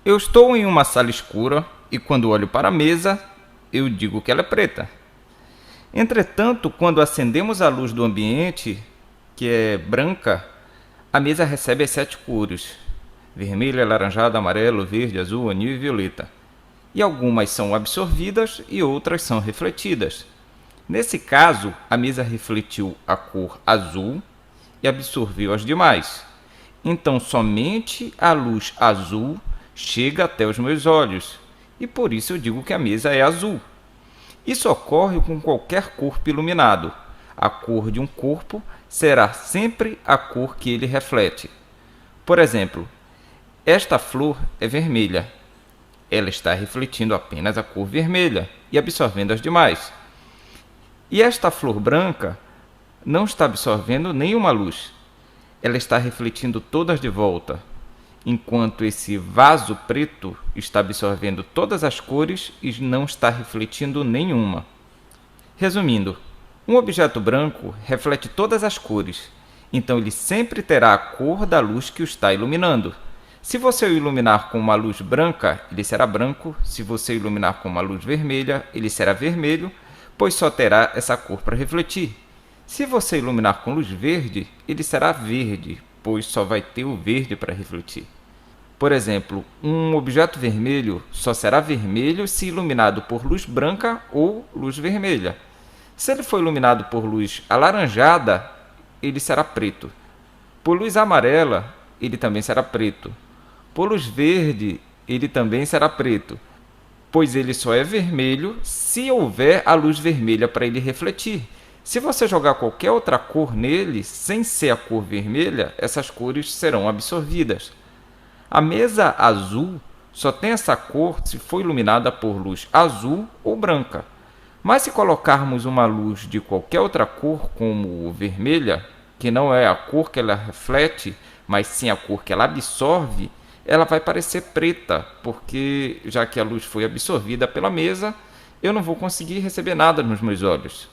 Eu estou em uma sala escura e quando olho para a mesa, eu digo que ela é preta. Entretanto, quando acendemos a luz do ambiente, que é branca, a mesa recebe as 7 cores: vermelho, alaranjado, amarelo, verde, azul, anil e violeta. E algumas são absorvidas e outras são refletidas. Nesse caso, a mesa refletiu a cor azul e absorveu as demais. Então, somente a luz azul chega até os meus olhos, e por isso eu digo que a mesa é azul. Isso ocorre com qualquer corpo iluminado. A cor de um corpo será sempre a cor que ele reflete. Por exemplo, esta flor é vermelha. Ela está refletindo apenas a cor vermelha e absorvendo as demais. E esta flor branca não está absorvendo nenhuma luz. Ela está refletindo todas de volta, enquanto esse vaso preto está absorvendo todas as cores e não está refletindo nenhuma. Resumindo, um objeto branco reflete todas as cores, então ele sempre terá a cor da luz que o está iluminando. Se você o iluminar com uma luz branca, ele será branco. Se você o iluminar com uma luz vermelha, ele será vermelho, pois só terá essa cor para refletir. Se você iluminar com luz verde, ele será verde, pois só vai ter o verde para refletir. Por exemplo, um objeto vermelho só será vermelho se iluminado por luz branca ou luz vermelha. Se ele for iluminado por luz alaranjada, ele será preto. Por luz amarela, ele também será preto. Por luz verde, ele também será preto, pois ele só é vermelho se houver a luz vermelha para ele refletir. Se você jogar qualquer outra cor nele, sem ser a cor vermelha, essas cores serão absorvidas. A mesa azul só tem essa cor se for iluminada por luz azul ou branca. Mas se colocarmos uma luz de qualquer outra cor, como vermelha, que não é a cor que ela reflete, mas sim a cor que ela absorve, ela vai parecer preta, porque já que a luz foi absorvida pela mesa, eu não vou conseguir receber nada nos meus olhos.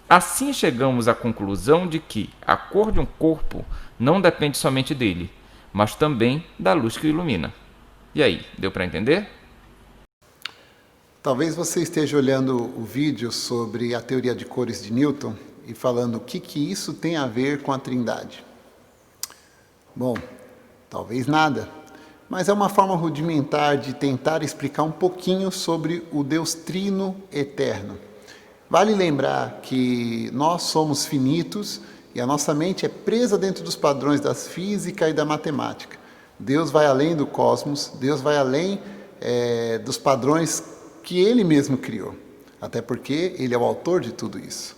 Assim chegamos à conclusão de que a cor de um corpo não depende somente dele, mas também da luz que o ilumina. E aí, deu para entender? Talvez você esteja olhando o vídeo sobre a teoria de cores de Newton e falando o que isso tem a ver com a Trindade. Bom, talvez nada, mas é uma forma rudimentar de tentar explicar um pouquinho sobre o Deus Trino Eterno. Vale lembrar que nós somos finitos e a nossa mente é presa dentro dos padrões da física e da matemática. Deus vai além do cosmos, Deus vai além dos padrões que Ele mesmo criou, até porque Ele é o autor de tudo isso.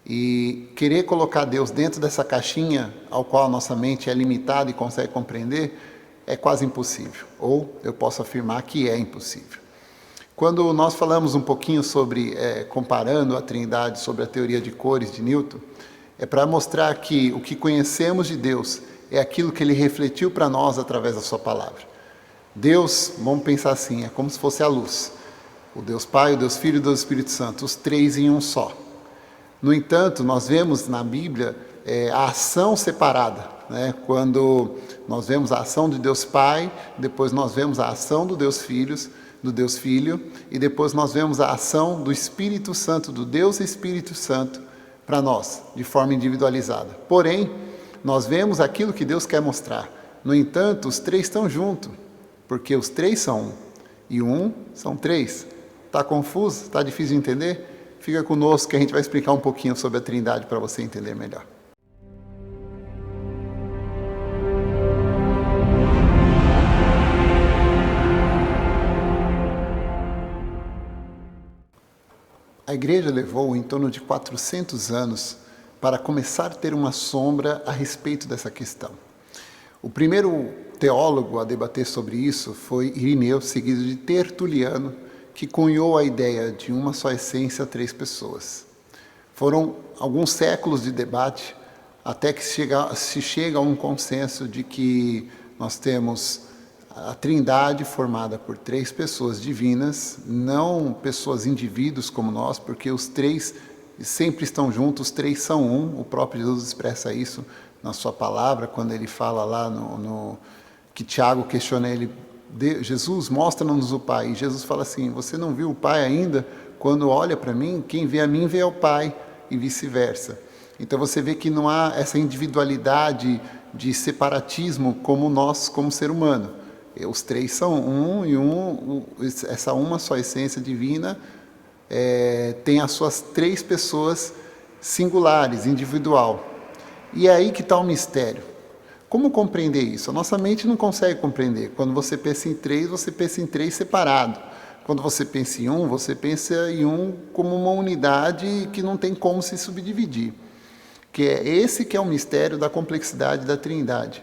E querer colocar Deus dentro dessa caixinha ao qual a nossa mente é limitada e consegue compreender é quase impossível, ou eu posso afirmar que é impossível. Quando nós falamos um pouquinho sobre, comparando a Trindade sobre a teoria de cores de Newton, é para mostrar que o que conhecemos de Deus é aquilo que Ele refletiu para nós através da sua palavra. Deus, vamos pensar assim, é como se fosse a luz. O Deus Pai, o Deus Filho e o Deus Espírito Santo, os três em um só. No entanto, nós vemos na Bíblia a ação separada, né? Quando nós vemos a ação de Deus Pai, depois nós vemos a ação do Deus Filho, e depois nós vemos a ação do Espírito Santo, do Deus Espírito Santo, para nós, de forma individualizada. Porém, nós vemos aquilo que Deus quer mostrar. No entanto, os três estão juntos, porque os três são um, e um são três. Está confuso? Está difícil de entender? Fica conosco que a gente vai explicar um pouquinho sobre a Trindade para você entender melhor. A igreja levou em torno de 400 anos para começar a ter uma sombra a respeito dessa questão. O primeiro teólogo a debater sobre isso foi Irineu, seguido de Tertuliano, que cunhou a ideia de uma só essência, 3 pessoas. Foram alguns séculos de debate até que se chega a um consenso de que nós temos a Trindade formada por 3 pessoas divinas, não pessoas indivíduos como nós, porque os 3 sempre estão juntos, os 3 são um. O próprio Jesus expressa isso na sua palavra, quando ele fala lá que Tiago questiona ele Jesus mostra-nos o Pai. E Jesus fala assim: você não viu o Pai ainda? Quando olha para mim, quem vê a mim vê ao Pai, e vice-versa. Então você vê que não há essa individualidade de separatismo como nós, como ser humano. Os três são um, e essa uma só essência divina tem as suas três pessoas singulares, individual. E é aí que está o mistério. Como compreender isso? A nossa mente não consegue compreender. Quando você pensa em três separado. Quando você pensa em um, você pensa em um como uma unidade que não tem como se subdividir. Que é esse que é o mistério da complexidade da Trindade.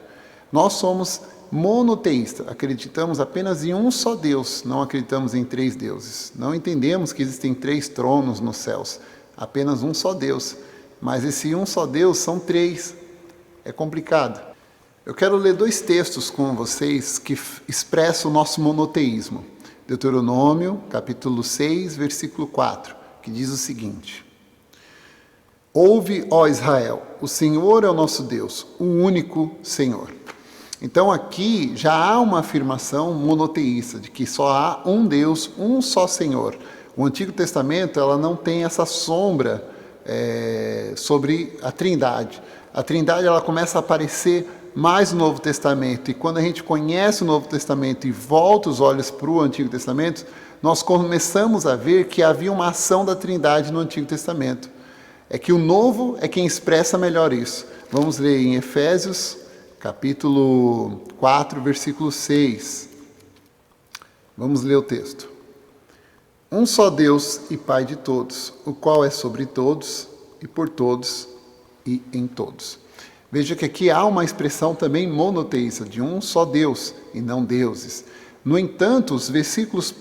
Nós somos monoteístas, acreditamos apenas em um só Deus, não acreditamos em três deuses. Não entendemos que existem três tronos nos céus, apenas um só Deus. Mas esse um só Deus são três. É complicado. Eu quero ler 2 textos com vocês que expressam o nosso monoteísmo. Deuteronômio, capítulo 6, versículo 4, que diz o seguinte: ouve, ó Israel, o Senhor é o nosso Deus, o único Senhor. Então aqui já há uma afirmação monoteísta, de que só há um Deus, um só Senhor. O Antigo Testamento ela não tem essa sombra sobre a Trindade. A Trindade ela começa a aparecer mais no Novo Testamento, e quando a gente conhece o Novo Testamento e volta os olhos para o Antigo Testamento, nós começamos a ver que havia uma ação da Trindade no Antigo Testamento. É que o Novo é quem expressa melhor isso. Vamos ler em Efésios, capítulo 4, versículo 6. Vamos ler o texto. Um só Deus e Pai de todos, o qual é sobre todos, e por todos, e em todos. Veja que aqui há uma expressão também monoteísta, de um só Deus e não deuses. No entanto, os versículos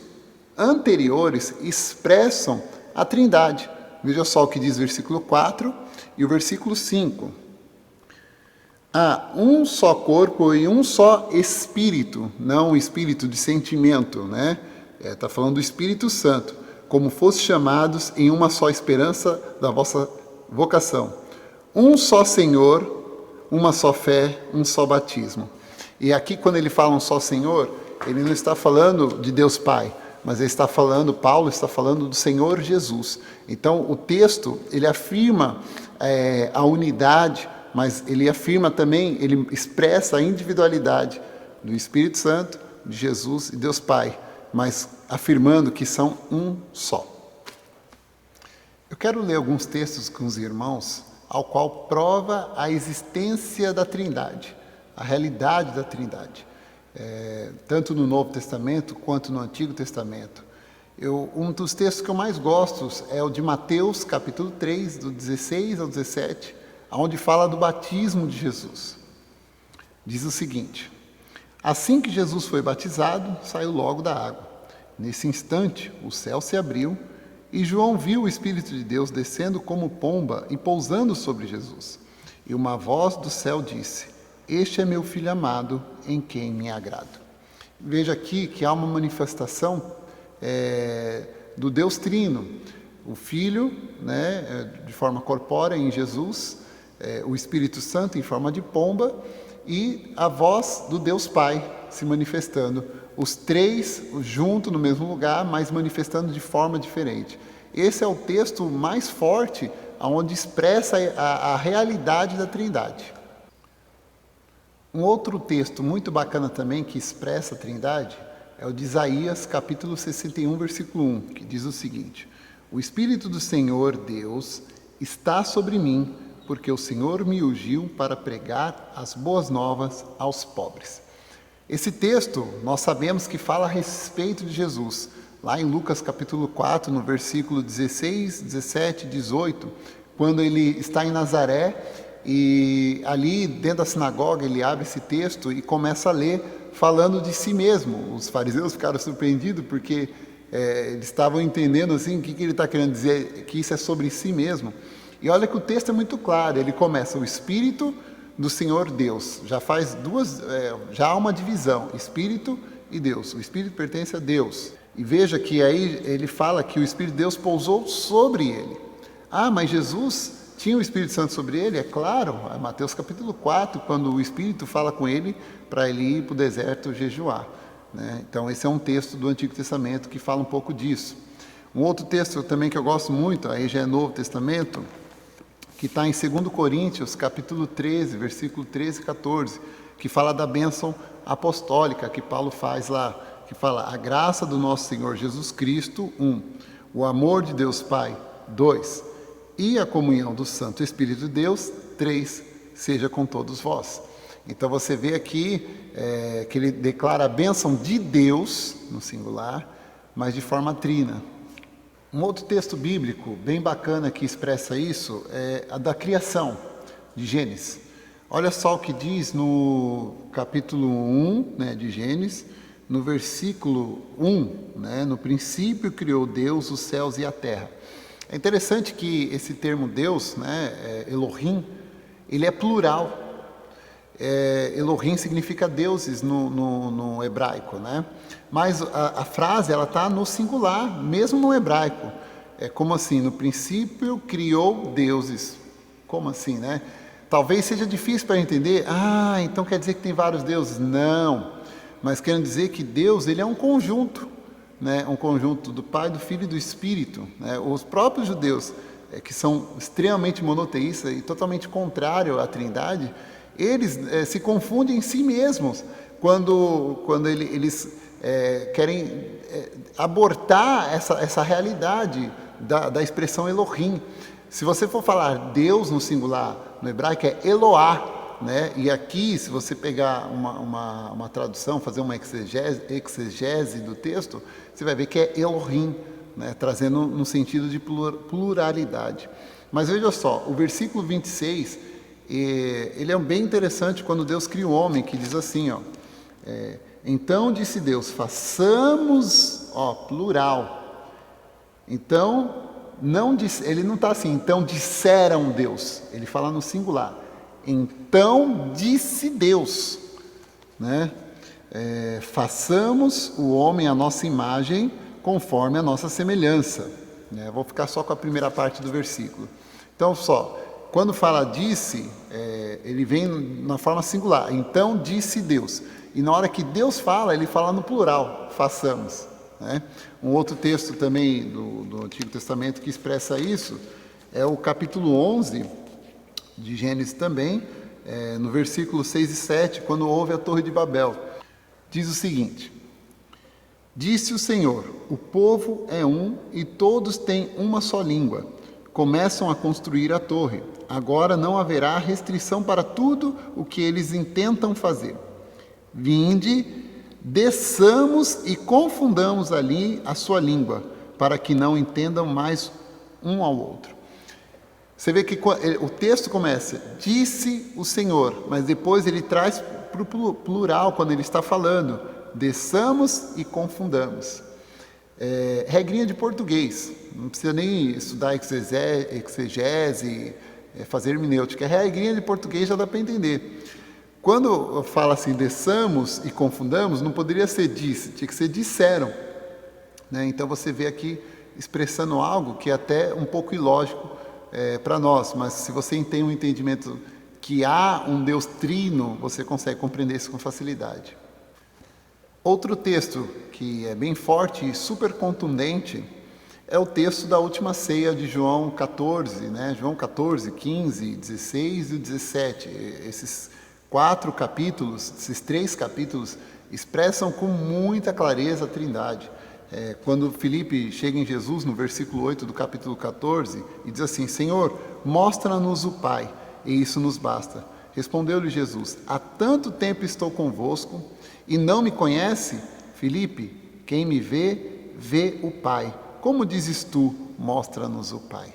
anteriores expressam a Trindade. Veja só o que diz o versículo 4 e o versículo 5. Há um só corpo e um só Espírito, não um espírito de sentimento, né? Está falando do Espírito Santo, como fosse chamados em uma só esperança da vossa vocação. Um só Senhor, uma só fé, um só batismo. E aqui quando ele fala um só Senhor, ele não está falando de Deus Pai, mas ele está falando, Paulo está falando do Senhor Jesus. Então o texto, ele afirma a unidade, mas ele afirma também, ele expressa a individualidade do Espírito Santo, de Jesus e Deus Pai, mas afirmando que são um só. Eu quero ler alguns textos com os irmãos, ao qual prova a existência da Trindade, a realidade da Trindade, tanto no Novo Testamento quanto no Antigo Testamento. Um dos textos que eu mais gosto é o de Mateus, capítulo 3, do 16 ao 17, onde fala do batismo de Jesus. Diz o seguinte: assim que Jesus foi batizado, saiu logo da água. Nesse instante, o céu se abriu, e João viu o Espírito de Deus descendo como pomba e pousando sobre Jesus. E uma voz do céu disse: este é meu Filho amado, em quem me agrado. Veja aqui que há uma manifestação do Deus Trino. O Filho, de forma corpórea em Jesus, o Espírito Santo em forma de pomba, e a voz do Deus Pai se manifestando. Os três juntos no mesmo lugar, mas manifestando de forma diferente. Esse é o texto mais forte, onde expressa a realidade da Trindade. Um outro texto muito bacana também, que expressa a Trindade, é o de Isaías, capítulo 61, versículo 1, que diz o seguinte: o Espírito do Senhor Deus está sobre mim, porque o Senhor me ungiu para pregar as boas novas aos pobres. Esse texto, nós sabemos que fala a respeito de Jesus. Lá em Lucas capítulo 4, no versículo 16, 17, 18, quando ele está em Nazaré, e ali dentro da sinagoga ele abre esse texto e começa a ler, falando de si mesmo. Os fariseus ficaram surpreendidos, porque eles estavam entendendo assim, o que ele está querendo dizer, que isso é sobre si mesmo. E olha que o texto é muito claro, ele começa: o Espírito do Senhor Deus. Já faz já há uma divisão, Espírito e Deus. O Espírito pertence a Deus. E veja que aí ele fala que o Espírito de Deus pousou sobre ele. Ah, mas Jesus tinha o Espírito Santo sobre ele? É claro, é Mateus capítulo 4, quando o Espírito fala com ele para ele ir para o deserto jejuar. né? Então, esse é um texto do Antigo Testamento que fala um pouco disso. Um outro texto também que eu gosto muito, aí já é Novo Testamento, que está em 2 Coríntios, capítulo 13, versículo 13 e 14, que fala da bênção apostólica que Paulo faz lá, que fala: a graça do nosso Senhor Jesus Cristo, 1, o amor de Deus Pai, 2, e a comunhão do Santo Espírito de Deus, 3, seja com todos vós. Então você vê aqui que ele declara a bênção de Deus, no singular, mas de forma trina. Um outro texto bíblico bem bacana que expressa isso é a da criação, de Gênesis. Olha só o que diz no capítulo 1, né, de Gênesis, no versículo 1, né, no princípio criou Deus os céus e a terra. É interessante que esse termo Deus, né, Elohim, ele é plural. Elohim significa deuses no hebraico, né? Mas a frase ela está no singular, mesmo no hebraico. É como assim? No princípio criou deuses. Como assim, né? Talvez seja difícil para entender. Ah, então quer dizer que tem vários deuses? Não. Mas querendo dizer que Deus ele é um conjunto, né? Um conjunto do Pai, do Filho e do Espírito, né? Os próprios judeus, que são extremamente monoteístas e totalmente contrários à Trindade, eles se confundem em si mesmos quando eles querem abortar essa realidade da expressão Elohim. Se você for falar Deus no singular, no hebraico é Eloá, né? E aqui, se você pegar uma tradução, fazer uma exegese do texto, você vai ver que é Elohim, né? Trazendo no sentido de pluralidade. Mas veja só, o versículo 26, ele é bem interessante quando Deus cria o homem, que diz assim, ó, então disse Deus, façamos, plural. Então, ele não está assim, então disseram Deus, ele fala no singular. Então disse Deus, né? Façamos o homem à nossa imagem, conforme a nossa semelhança. Né? Vou ficar só com a primeira parte do versículo. Então, quando fala disse, ele vem na forma singular. Então disse Deus. E na hora que Deus fala, ele fala no plural, façamos. Né? Um outro texto também do Antigo Testamento que expressa isso é o capítulo 11 de Gênesis também, no versículo 6 e 7, quando houve a Torre de Babel. Diz o seguinte: disse o Senhor, o povo é um e todos têm uma só língua. Começam a construir a torre. Agora não haverá restrição para tudo o que eles intentam fazer. Vinde, desçamos e confundamos ali a sua língua, para que não entendam mais um ao outro. Você vê que o texto começa, disse o Senhor, mas depois ele traz para o plural, quando ele está falando, desçamos e confundamos. Regrinha de português, não precisa nem estudar exegese, fazer hermenêutica, regrinha de português já dá para entender. Quando fala assim, desçamos e confundamos, não poderia ser disse, tinha que ser disseram. Né? Então você vê aqui expressando algo que é até um pouco ilógico para nós, mas se você tem um entendimento que há um Deus trino, você consegue compreender isso com facilidade. Outro texto que é bem forte e super contundente é o texto da última ceia de João 14, né? João 14, 15, 16 e 17. Esses 4 capítulos, esses 3 capítulos, expressam com muita clareza a Trindade. Quando Filipe chega em Jesus, no versículo 8 do capítulo 14, e diz assim, Senhor, mostra-nos o Pai, e isso nos basta. Respondeu-lhe Jesus, há tanto tempo estou convosco, e não me conhece? Filipe, quem me vê, vê o Pai. Como dizes tu, mostra-nos o Pai.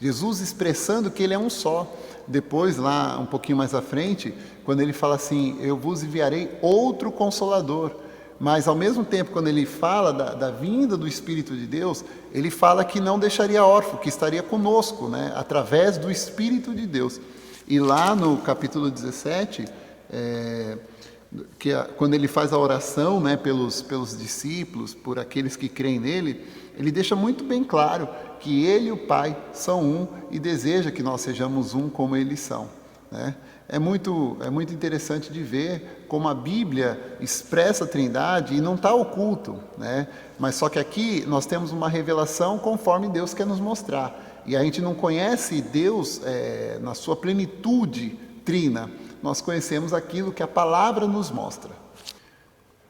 Jesus expressando que ele é um só. Depois, lá um pouquinho mais à frente, quando ele fala assim, eu vos enviarei outro Consolador. Mas ao mesmo tempo, quando ele fala da vinda do Espírito de Deus, ele fala que não deixaria órfão, que estaria conosco, né, através do Espírito de Deus. E lá no capítulo 17, quando ele faz a oração, né, pelos discípulos, por aqueles que creem nele, ele deixa muito bem claro que ele e o Pai são um e deseja que nós sejamos um como eles são. Né? É muito interessante de ver como a Bíblia expressa a Trindade e não está oculto, né? Mas só que aqui nós temos uma revelação conforme Deus quer nos mostrar. E a gente não conhece Deus na sua plenitude trina. Nós conhecemos aquilo que a palavra nos mostra.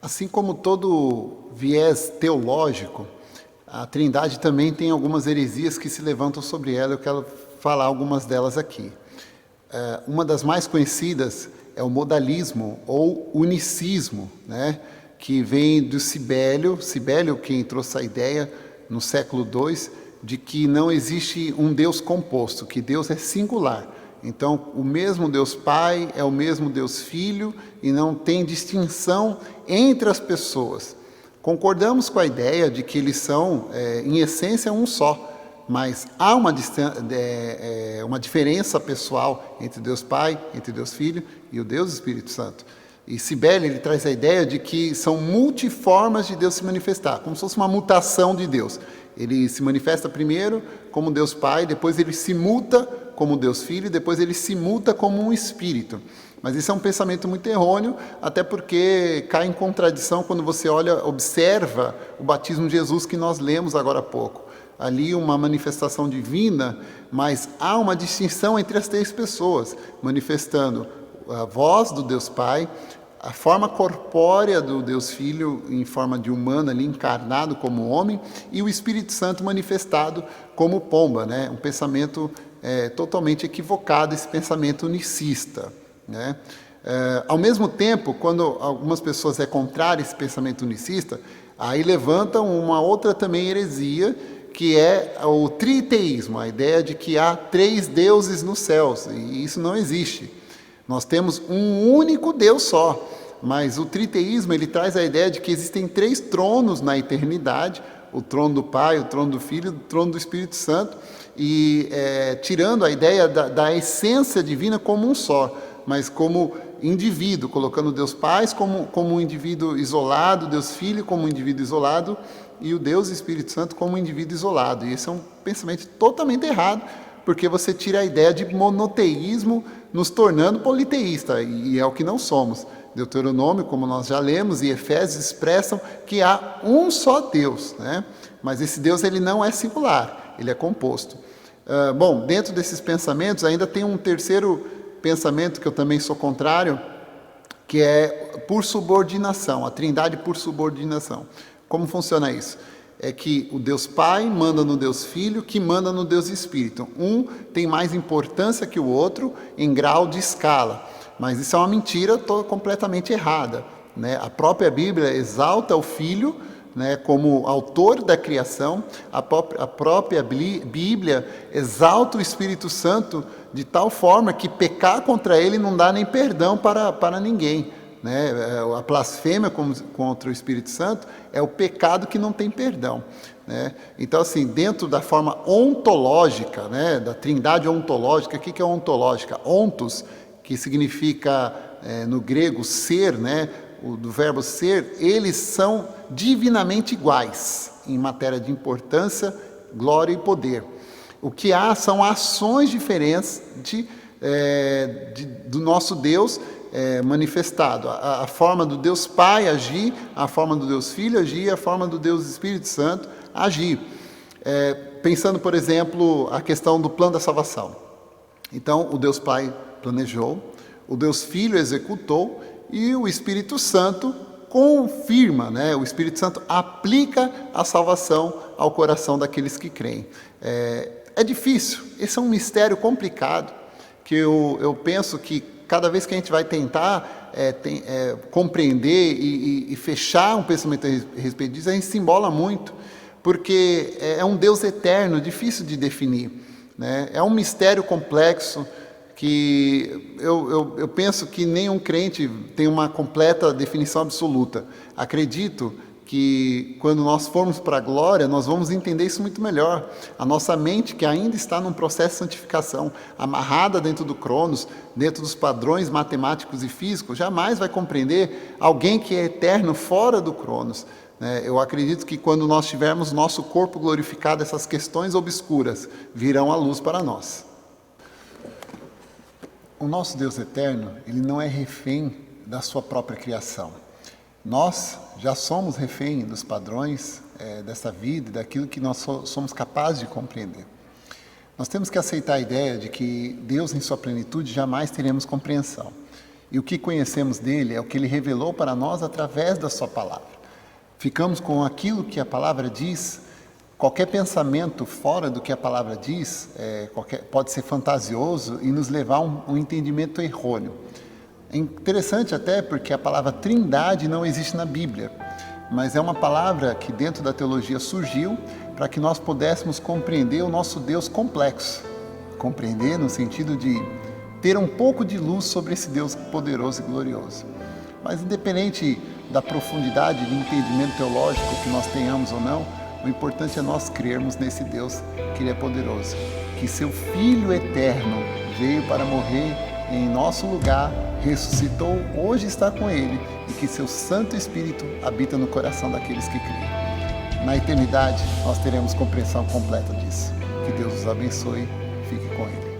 Assim como todo viés teológico, a Trindade também tem algumas heresias que se levantam sobre ela. Eu quero falar algumas delas aqui. Uma das mais conhecidas é o modalismo ou unicismo, né? Que vem do Cibélio, quem trouxe a ideia no século II, de que não existe um Deus composto, que Deus é singular. Então, o mesmo Deus Pai é o mesmo Deus Filho e não tem distinção entre as pessoas. Concordamos com a ideia de que eles são, em essência, um só. Mas há uma diferença pessoal entre Deus Pai, entre Deus Filho e o Deus Espírito Santo. E Cibele, ele traz a ideia de que são multiformas de Deus se manifestar, como se fosse uma mutação de Deus. Ele se manifesta primeiro como Deus Pai, depois ele se muta como Deus Filho, depois ele se muta como um Espírito. Mas isso é um pensamento muito errôneo, até porque cai em contradição quando você observa o batismo de Jesus que nós lemos agora há pouco. Ali uma manifestação divina, mas há uma distinção entre as três pessoas, manifestando a voz do Deus Pai, a forma corpórea do Deus Filho em forma de humano, ali encarnado como homem, e o Espírito Santo manifestado como pomba, né? Um pensamento totalmente equivocado, esse pensamento unicista, né? Ao mesmo tempo, quando algumas pessoas contrário a esse pensamento unicista, aí levantam uma outra também heresia, que é o triteísmo, a ideia de que há três deuses nos céus, e isso não existe. Nós temos um único Deus só, mas o triteísmo ele traz a ideia de que existem três tronos na eternidade, o trono do Pai, o trono do Filho e o trono do Espírito Santo, e tirando a ideia da essência divina como um só, mas como indivíduo, colocando Deus Pai como um indivíduo isolado, Deus Filho como um indivíduo isolado, e o Deus Espírito Santo como um indivíduo isolado. E esse é um pensamento totalmente errado, porque você tira a ideia de monoteísmo, nos tornando politeísta, e é o que não somos. Deuteronômio, como nós já lemos, e Efésios expressam que há um só Deus, né? Mas esse Deus ele não é singular, ele é composto. Bom, dentro desses pensamentos ainda tem um terceiro pensamento que eu também sou contrário, que é por subordinação, a trindade por subordinação. Como funciona isso? É que o Deus Pai manda no Deus Filho, que manda no Deus Espírito. Um tem mais importância que o outro em grau de escala. Mas isso é uma mentira completamente errada, né? A própria Bíblia exalta o Filho, né, como autor da criação. A própria Bíblia exalta o Espírito Santo de tal forma que pecar contra ele não dá nem perdão para ninguém. Né? A blasfêmia contra o Espírito Santo é o pecado que não tem perdão, né? Então, assim, dentro da forma ontológica, né, da trindade ontológica, o que é ontológica? Ontos, que significa no grego ser, né, do verbo ser, eles são divinamente iguais em matéria de importância, glória e poder. O que há são ações diferentes do nosso Deus manifestado. A forma do Deus Pai agir, a forma do Deus Filho agir, a forma do Deus Espírito Santo agir. Pensando, por exemplo, a questão do plano da salvação. Então, o Deus Pai planejou, o Deus Filho executou e o Espírito Santo confirma, né? O Espírito Santo aplica a salvação ao coração daqueles que creem. É difícil, esse é um mistério complicado, que eu penso que cada vez que a gente vai tentar compreender e fechar um pensamento a respeito disso, a gente se embola muito, porque é um Deus eterno, difícil de definir, né? É um mistério complexo que eu penso que nenhum crente tem uma completa definição absoluta. Acredito que quando nós formos para a glória, nós vamos entender isso muito melhor. A nossa mente, que ainda está num processo de santificação, amarrada dentro do Cronos, dentro dos padrões matemáticos e físicos, jamais vai compreender alguém que é eterno fora do Cronos. Eu acredito que quando nós tivermos nosso corpo glorificado, essas questões obscuras virão à luz para nós. o nosso Deus eterno, ele não é refém da sua própria criação. Nós já somos refém dos padrões dessa vida e daquilo que nós somos capazes de compreender. Nós temos que aceitar a ideia de que Deus, em sua plenitude, jamais teremos compreensão. E o que conhecemos dele é o que ele revelou para nós através da sua palavra. Ficamos com aquilo que a palavra diz. Qualquer pensamento fora do que a palavra diz pode ser fantasioso e nos levar a um entendimento errôneo. É interessante até porque a palavra trindade não existe na Bíblia, mas é uma palavra que dentro da teologia surgiu para que nós pudéssemos compreender o nosso Deus complexo. Compreender no sentido de ter um pouco de luz sobre esse Deus poderoso e glorioso. Mas independente da profundidade de entendimento teológico que nós tenhamos ou não, o importante é nós crermos nesse Deus que ele é poderoso, que seu Filho eterno veio para morrer em nosso lugar, ressuscitou, hoje está com ele, e que seu Santo Espírito habita no coração daqueles que creem. Na eternidade, nós teremos compreensão completa disso. Que Deus os abençoe. Fique com ele.